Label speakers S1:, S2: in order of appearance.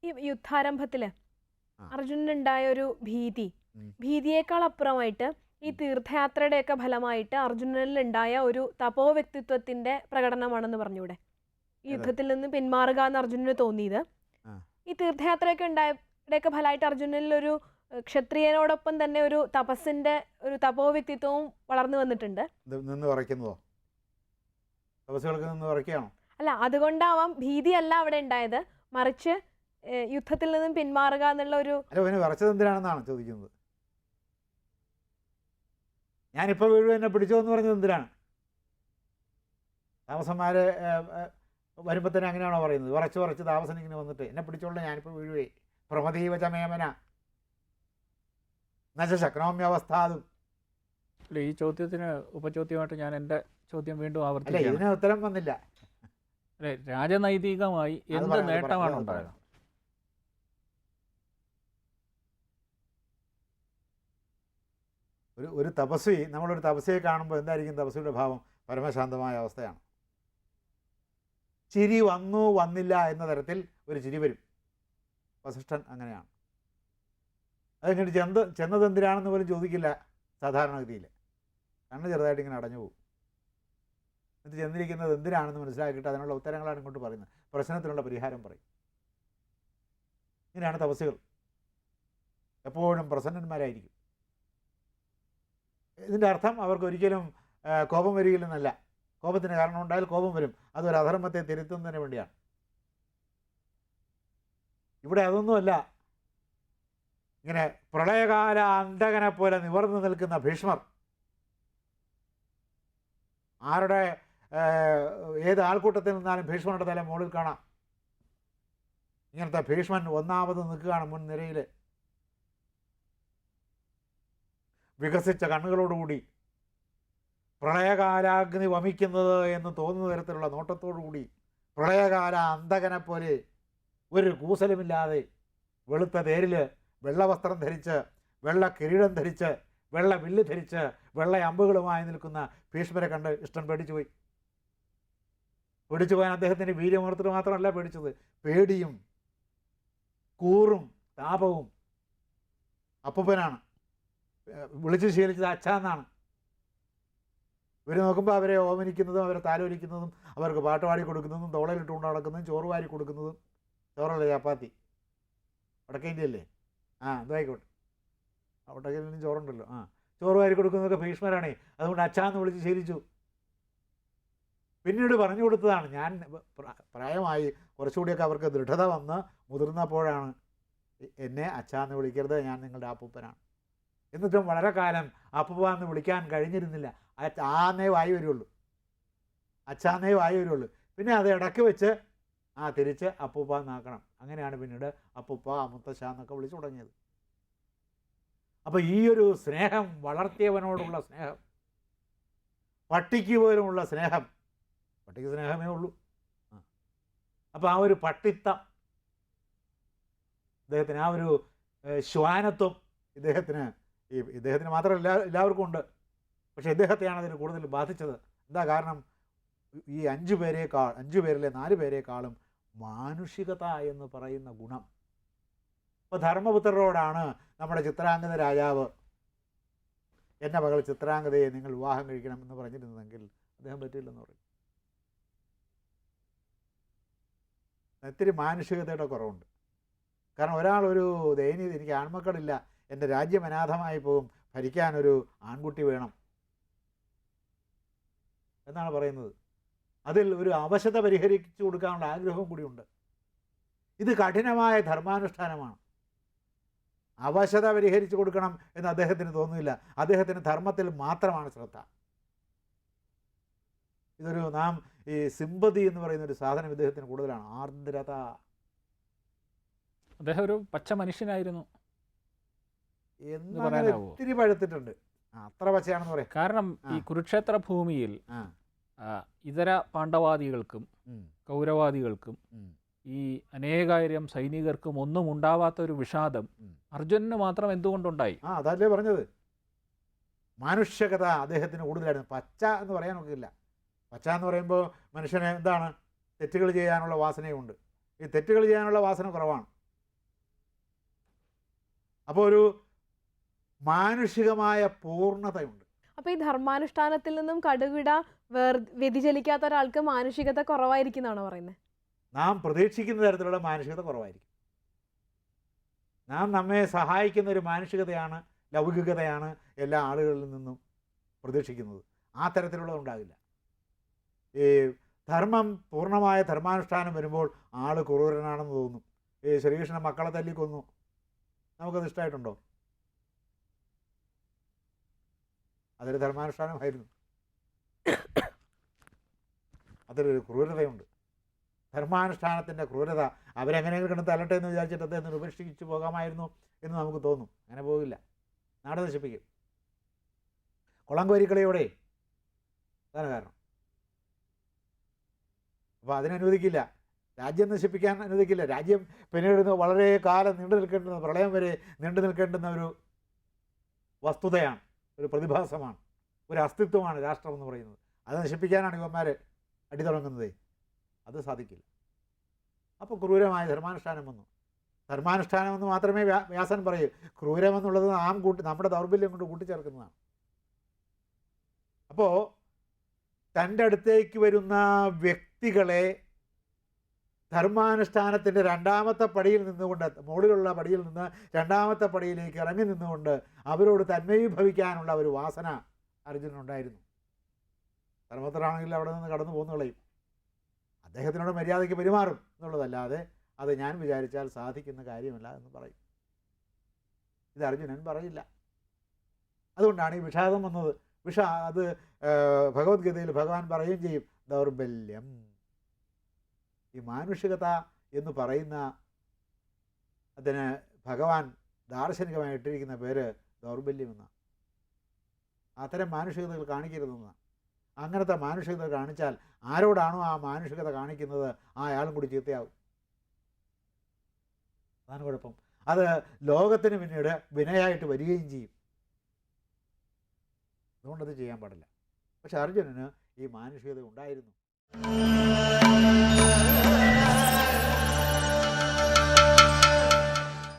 S1: ഈ യുദ്ധാരംഭത്തില് അർജുനനുണ്ടായ ഒരു ഭീതിയേക്കാൾ അപ്പുറമായിട്ട് ഈ തീർത്ഥയാത്രയുടെയൊക്കെ ഫലമായിട്ട് അർജുനനിൽ ഉണ്ടായ ഒരു തപോ വ്യക്തിത്വത്തിന്റെ പ്രകടനമാണെന്ന് പറഞ്ഞൂടെ? ഈ യുദ്ധത്തിൽ നിന്ന് പിന്മാറുക എന്ന് അർജുനന് തോന്നിയത് ഈ തീർത്ഥയാത്രയൊക്കെ ഉണ്ടായതൊക്കെ ഫലമായിട്ട് അർജുനനിൽ ഒരു ക്ഷത്രിയനോടൊപ്പം തന്നെ ഒരു തപസ്സിന്റെ ഒരു തപോ വ്യക്തിത്വവും വളർന്നു വന്നിട്ടുണ്ട്. അല്ല, അതുകൊണ്ടാവാം ഭീതിയല്ല അവിടെ ഉണ്ടായത്, മറിച്ച് യുദ്ധത്തിൽ നിന്നും പിന്മാറുക എന്നുള്ള ഒരു.
S2: എന്തിനാണെന്നാണ് ചോദിക്കുന്നത്. ഞാനിപ്പോൾ വീഴും എന്നെ പിടിച്ചോ എന്ന് പറഞ്ഞത് എന്തിനാണ്? താമസന്മാര് വരുമ്പോൾ തന്നെ അങ്ങനെയാണോ പറയുന്നത്? ഉറച്ച് താമസം ഇങ്ങനെ വന്നിട്ട് എന്നെ പിടിച്ചോളൂ, ഞാനിപ്പോൾ വീഴുവേ പ്രമദീവ ചമേമന നശക്നോമ്യവസ്ഥാതും.
S3: ഈ ചോദ്യത്തിന് ഉപചോദ്യമായിട്ട് ഞാൻ എൻ്റെ ചോദ്യം വീണ്ടും ആവർത്തിക്കുകയാണ്.
S2: ഇതിന് ഉത്തരം വന്നില്ല.
S3: അല്ലെ, രാജനൈതികമായി എന്ത് നേട്ടമാണ് ഉണ്ടായത്?
S2: ഒരു തപസ്വി, നമ്മളൊരു തപസ്വിയെ കാണുമ്പോൾ എന്തായിരിക്കും തപസ്വിയുടെ ഭാവം? പരമശാന്തമായ അവസ്ഥയാണ്. ചിരി വന്നു വന്നില്ല എന്ന തരത്തിൽ ഒരു ചിരി വരും. വസിഷ്ഠൻ അങ്ങനെയാണ്. അതെങ്ങനെ ചെന്നത് എന്തിനാണെന്ന് പോലും ചോദിക്കില്ല സാധാരണഗതിയിൽ. കണ്ണ് ചെറുതായിട്ട് ഇങ്ങനെ അടഞ്ഞു പോകും. എന്നിട്ട് ചെന്നിരിക്കുന്നത് എന്തിനാണെന്ന് മനസ്സിലാക്കിയിട്ട് അതിനുള്ള ഉത്തരങ്ങളാണ് ഇങ്ങോട്ട് പറയുന്നത്. പ്രശ്നത്തിനുള്ള പരിഹാരം പറയും. ഇങ്ങനെയാണ് തപസ്സുകൾ. എപ്പോഴും പ്രസന്നന്മാരായിരിക്കും. ഇതിൻ്റെ അർത്ഥം അവർക്ക് ഒരിക്കലും കോപം വരികയില്ലെന്നല്ല. കോപത്തിന് കാരണം ഉണ്ടായാൽ കോപം വരും. അതൊരു അധർമ്മത്തെ തിരുത്തുന്നതിന് വേണ്ടിയാണ്. ഇവിടെ അതൊന്നുമല്ല. ഇങ്ങനെ പ്രളയകാല അന്ധകനെ പോലെ നിവർന്നു നിൽക്കുന്ന ഭീഷ്മർ, ആരുടെ ഏത് ആൾക്കൂട്ടത്തിൽ നിന്നാലും ഭീഷ്മരുടെ തല മുകളിൽ കാണാം. ഇങ്ങനത്തെ ഭീഷ്മൻ ഒന്നാമത് നിൽക്കുകയാണ് മുൻനിരയിൽ. വികസിച്ച കണ്ണുകളോടുകൂടി, പ്രളയകാലാഗ്നി വമിക്കുന്നത് എന്ന് തോന്നുന്ന തരത്തിലുള്ള നോട്ടത്തോടുകൂടി, പ്രളയകാല അന്ധകനെ പോലെ ഒരു കൂസലുമില്ലാതെ വെളുത്ത തേരിൽ വെള്ളവസ്ത്രം ധരിച്ച്, വെള്ള കിരീടം ധരിച്ച്, വെള്ള വില്ല് ധരിച്ച്, വെള്ള അമ്പുകളുമായി നിൽക്കുന്ന ഭീഷ്മരെ കണ്ട് ഇഷ്ടൻ പേടിച്ചുപോയി. പേടിച്ചുപോയാൻ അദ്ദേഹത്തിൻ്റെ വീര്യമൂർത്തിട്ട് മാത്രമല്ല പേടിച്ചത്, പേടിയും കൂറും താപവും. അപ്പൂപ്പനാണ്, വിളിച്ച് ശീലിച്ചത് അച്ഛാന്നാണ്. ഇവർ നോക്കുമ്പോൾ അവരെ ഓമനിക്കുന്നതും അവരെ താലോലിക്കുന്നതും അവർക്ക് പാട്ടുപാടി കൊടുക്കുന്നതും തോളയിലിട്ടുകൊണ്ട് നടക്കുന്നതും ചോറ് വാരി കൊടുക്കുന്നതും. ചോറല്ലേ, ചപ്പാത്തി, വടക്കേ ഇന്ത്യയല്ലേ? എന്തായിക്കോട്ടെ, വടക്കേ ഇന്ത്യയിലും ചോറുണ്ടല്ലോ. ചോറ് വാരി കൊടുക്കുന്നതൊക്കെ ഭീഷ്മരാണേ. അതുകൊണ്ട് അച്ഛാന്ന് വിളിച്ച് ശീലിച്ചു. പിന്നീട് പറഞ്ഞു കൊടുത്തതാണ്. ഞാൻ പ്രായമായി കുറച്ചുകൂടിയൊക്കെ അവർക്ക് ദൃഢത വന്ന് മുതിർന്നപ്പോഴാണ് എന്നെ അച്ഛാന്ന് വിളിക്കരുത്, ഞാൻ നിങ്ങളുടെ അപ്പൂപ്പനാണ്. എന്നിട്ടും വളരെ കാലം അപ്പൂപ്പ എന്ന് വിളിക്കാൻ കഴിഞ്ഞിരുന്നില്ല. ആന്നേ വായി വരുള്ളൂ, അച്ഛാന്നേ വായി വരുള്ളൂ. പിന്നെ അത് ഇടയ്ക്ക് വെച്ച് തിരിച്ച് അപ്പൂപ്പ എന്നാക്കണം. അങ്ങനെയാണ് പിന്നീട് അപ്പൂപ്പ, മുത്തശ്ശ എന്നൊക്കെ വിളിച്ചു തുടങ്ങിയത്. അപ്പോൾ ഈ ഒരു സ്നേഹം, വളർത്തിയവനോടുള്ള സ്നേഹം, പട്ടിക്ക് പോലുമുള്ള സ്നേഹം, പട്ടിക്ക് സ്നേഹമേ ഉള്ളൂ. അപ്പോൾ ആ ഒരു പട്ടിത്തം ഇദ്ദേഹത്തിന്, ആ ഒരു ശ്വാനത്വം ഇദ്ദേഹത്തിന് മാത്രമല്ല എല്ലാവർക്കും ഉണ്ട്. പക്ഷേ ഇദ്ദേഹത്തെയാണ് അതിന് കൂടുതൽ ബാധിച്ചത്. എന്താ കാരണം? ഈ 5 പേരിലെ 4 പേരെക്കാളും മാനുഷികത എന്ന് പറയുന്ന ഗുണം. അപ്പോൾ ധർമ്മപുത്രരോടാണ് നമ്മുടെ ചിത്രാംഗത രാജാവ് എൻ്റെ മകൾ ചിത്രാംഗതയെ നിങ്ങൾ വിവാഹം കഴിക്കണം എന്ന് പറഞ്ഞിരുന്നതെങ്കിൽ അദ്ദേഹം പറ്റില്ലെന്ന് പറയും. ഒത്തിരി മാനുഷികതയുടെ കുറവുണ്ട്. കാരണം ഒരാളൊരു ദയനീയത, എനിക്ക് ആൺമക്കളില്ല, എൻ്റെ രാജ്യം അനാഥമായി പോകും, ഭരിക്കാനൊരു ആൺകുട്ടി വേണം എന്നാണ് പറയുന്നത്. അതിൽ ഒരു അവശത പരിഹരിച്ചു കൊടുക്കാനുള്ള ആഗ്രഹവും കൂടിയുണ്ട്. ഇത് കഠിനമായ ധർമാനുഷ്ഠാനമാണ്. അവശത പരിഹരിച്ചു കൊടുക്കണം എന്ന് അദ്ദേഹത്തിന് തോന്നുന്നില്ല. അദ്ദേഹത്തിന് ധർമ്മത്തിൽ മാത്രമാണ് ശ്രദ്ധ. ഇതൊരു ഈ സിമ്പതി എന്ന് പറയുന്ന ഒരു സാധനം ഇദ്ദേഹത്തിന് കൂടുതലാണ്. ആർദ്രത.
S3: അദ്ദേഹം ഒരു പച്ച മനുഷ്യനായിരുന്നു
S2: എന്ന് ഒത്തിരി പഴുത്തിട്ടുണ്ട്. അത്ര പച്ചയാണെന്ന് പറയാം.
S3: കാരണം ഈ കുരുക്ഷേത്ര ഭൂമിയിൽ ഇതര പാണ്ഡവാദികൾക്കും കൗരവാദികൾക്കും ഈ അനേകായിരം സൈനികർക്കും ഒന്നും ഉണ്ടാവാത്ത ഒരു വിഷാദം അർജുനന് മാത്രം എന്തുകൊണ്ടുണ്ടായി?
S2: അതല്ലേ പറഞ്ഞത്. മാനുഷികത അദ്ദേഹത്തിന് കൂടുതലായിരുന്നു. പച്ച എന്ന് പറയാൻ നോക്കില്ല. പച്ച എന്ന് പറയുമ്പോൾ മനുഷ്യന് എന്താണ്? തെറ്റുകൾ ചെയ്യാനുള്ള വാസനയുണ്ട്. ഈ തെറ്റുകൾ ചെയ്യാനുള്ള വാസന കുറവാണ്. അപ്പോൾ ഒരു മാനുഷികമായ പൂർണ്ണതയുണ്ട്.
S1: അപ്പൊ ഈ ധർമാനുഷ്ഠാനത്തിൽ നിന്നും കടുകിട വ്യതിചലിക്കാത്ത ഒരാൾക്ക് മാനുഷികത കുറവായിരിക്കുന്നാണോ പറയുന്നത്?
S2: നാം പ്രതീക്ഷിക്കുന്ന തരത്തിലുള്ള മാനുഷികത കുറവായിരിക്കും. നാം നമ്മെ സഹായിക്കുന്ന ഒരു മാനുഷികതയാണ്, ലൗകികതയാണ് എല്ലാ ആളുകളിൽ നിന്നും പ്രതീക്ഷിക്കുന്നത്. ആ തരത്തിലുള്ളത് ഉണ്ടാകില്ല. ഈ ധർമ്മം, പൂർണ്ണമായ ധർമാനുഷ്ഠാനം വരുമ്പോൾ ആൾ ക്രൂരനാണെന്ന് തോന്നും. ഈ ശ്രീകൃഷ്ണൻ മക്കളെ തല്ലിക്കൊന്നു, നമുക്കത് ഇഷ്ടമായിട്ടുണ്ടോ? അതൊരു ധർമാനുഷ്ഠാനമായിരുന്നു. അതിലൊരു ക്രൂരതയുണ്ട്. ധർമാനുഷ്ഠാനത്തിൻ്റെ ക്രൂരത. അവരെങ്ങനെയെങ്കിലും കിടന്ന് തല്ലട്ടെ എന്ന് വിചാരിച്ചിട്ട് അദ്ദേഹത്തിന് ഉപേക്ഷിച്ച് പോകാമായിരുന്നു എന്ന് നമുക്ക് തോന്നും. അങ്ങനെ പോകില്ല, നാട് നശിപ്പിക്കും. കുളംകോരിക്കളിയോടെ അതാണ് കാരണം. അപ്പോൾ അതിനനുവദിക്കില്ല, രാജ്യം നശിപ്പിക്കാൻ അനുവദിക്കില്ല. രാജ്യം പിന്നീട് വളരെ കാലം നീണ്ടു നിൽക്കേണ്ടുന്ന, പ്രളയം വരെ നീണ്ടു നിൽക്കേണ്ടുന്ന ഒരു വസ്തുതയാണ്, ഒരു പ്രതിഭാസമാണ്, ഒരു അസ്തിത്വമാണ് രാഷ്ട്രം എന്ന് പറയുന്നത്. അത് നശിപ്പിക്കാനാണ് ഇവന്മാർ അടി തുടങ്ങുന്നത്. അത് സാധിക്കില്ല. അപ്പോൾ ക്രൂരമായ ധർമാനുഷ്ഠാനം വന്നു. ധർമാനുഷ്ഠാനമെന്ന് മാത്രമേ വ്യാസൻ പറയൂ. ക്രൂരമെന്നുള്ളത് നാം നമ്മുടെ ദൗർബല്യം കൊണ്ട് കൂട്ടിച്ചേർക്കുന്നതാണ്. അപ്പോൾ തൻ്റെ അടുത്തേക്ക് വരുന്ന വ്യക്തികളെ ധർമാനുഷ്ഠാനത്തിൻ്റെ രണ്ടാമത്തെ പടിയിൽ നിന്നുകൊണ്ട്, മുകളിലുള്ള പടിയിൽ നിന്ന് രണ്ടാമത്തെ പടിയിലേക്ക് ഇറങ്ങി നിന്നുകൊണ്ട് അവരോട് തന്മയീഭവിക്കാനുള്ള ഒരു വാസന അർജുനനുണ്ടായിരുന്നു. ധർമ്മത്തിലാണെങ്കിൽ അവിടെ നിന്ന് കടന്നു പോകുന്ന കളയും. അദ്ദേഹത്തിനോട് മര്യാദയ്ക്ക് പെരുമാറും എന്നുള്ളതല്ലാതെ അത് ഞാൻ വിചാരിച്ചാൽ സാധിക്കുന്ന കാര്യമല്ല എന്ന് പറയും. ഇത് അർജുനൻ പറയില്ല. അതുകൊണ്ടാണ് ഈ വിഷാദം വന്നത്. അത് ഭഗവത്ഗീതയിൽ ഭഗവാൻ പറയുകയും ചെയ്യും, ദൗർബല്യം. ഈ മാനുഷികത എന്ന് പറയുന്ന അതിന് ഭഗവാൻ ദാർശനികമായി ഇട്ടിരിക്കുന്ന പേര് ദൗർബല്യം എന്നാണ്. അത്തരം മാനുഷികതകൾ കാണിക്കരുതെന്നാണ്. അങ്ങനത്തെ മാനുഷികത കാണിച്ചാൽ ആരോടാണോ ആ മാനുഷികത കാണിക്കുന്നത് ആ അയാളും കൂടി ചീത്തയാവും. അതാണ് കുഴപ്പം. അത് ലോകത്തിന് പിന്നീട് വിനയായിട്ട് വരികയും ചെയ്യും. അതുകൊണ്ടത് ചെയ്യാൻ പാടില്ല. പക്ഷെ അർജുനന് ഈ മാനുഷികത ഉണ്ടായിരുന്നു.